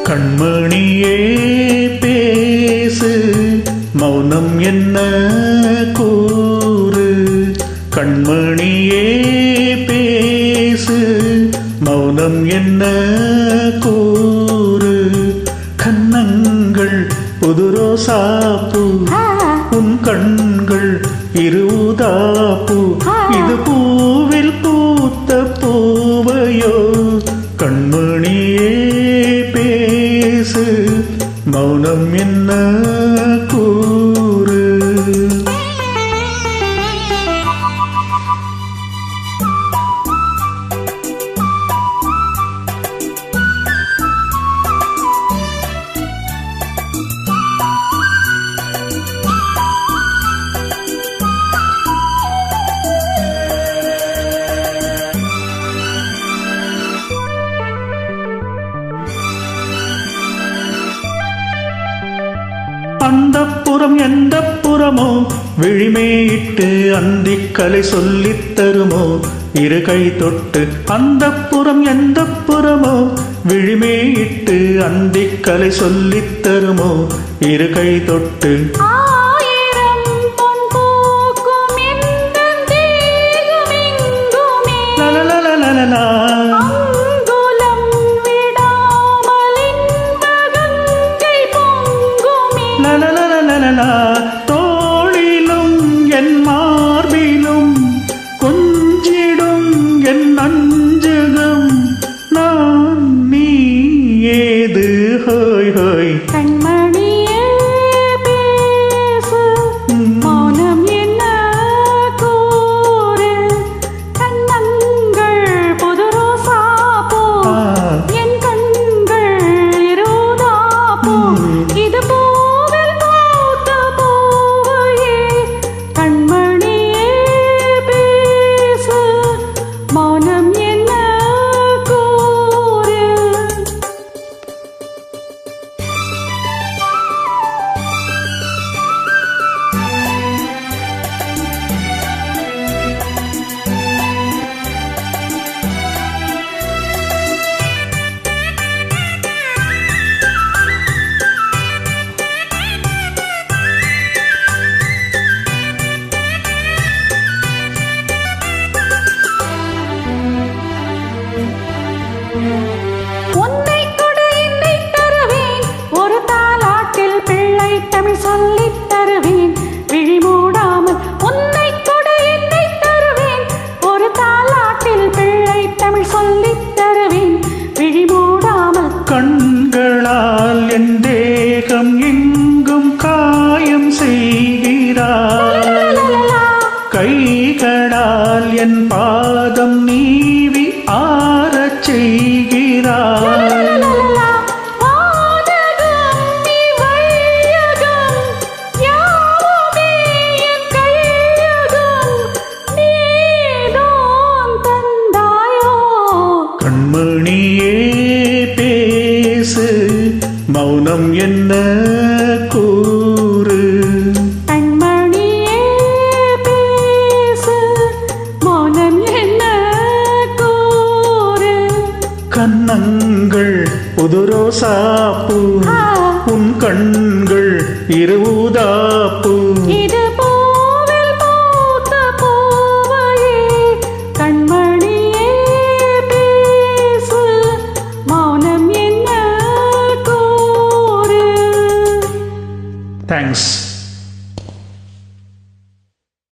கண்மணியே பேசு, மௌனம் என்ன கூறு. கண்மணியே பேசு, மௌனம் என்ன கூறு. கண்ணங்கள் புது ரோசாப்பூ, உன் கண்கள் இருதாப்பூ. இது பூவில் பூத்த பூவையோ. கண்மணியே பேசு, மௌனம் என்ன கூறு. அந்தப்புறம் எந்தப் புறமோ விழிமேயிட்டு அந்திக்கலை சொல்லித் தருமோ. இரு கை தொட்டு அந்தப்புறம் எந்தப் புறமோ விழிமேயிட்டு அந்திக்கலை சொல்லித் தருமோ. இரு கை தொட்டு லலலலலலலா. தோளிலும் என் மார்பிலும் கொஞ்சிடும் என் நஞ்சகம். நான் நீ ஏது ஹோய் ஹோய். கண்மணியே பேசு, மௌனம் என்ன கூறு. கண்ணங்கள் புது ரோசாப்பூ, என் கண்கள் இருதாப்பூ. இது மௌனம் என்ன கூறு. உன்னை கொடு என்னை தருவேன், ஒரு தாலாட்டில் பிள்ளை தமிழ் சொல்லித் தருவேன். விழி மூடாமல் உன்னை கொடு என்னை தருவேன், ஒரு தாலாட்டில் பிள்ளை தமிழ் சொல்லித் தருவேன். விழி மூடாமல் கண்களால் என் தேகம் எங்கும் காயம் செய்கிறாய். கைகளால் என் பாதம் நீவி ஆறச் செய்கிறாய். கண்மணியே பேசு, மௌனம் என்ன கூறு. கண்மணியே பேசு, மௌனம் என்ன கூறு. கண்ணங்கள் புது ரோசாப்பூ, உன் கண்கள் இருதாப்பூ. இது பூவில் பூத்த பூவையே. கண்மணியே பேசு, மௌனம் என்ன கூறு. தேங்க்ஸ்.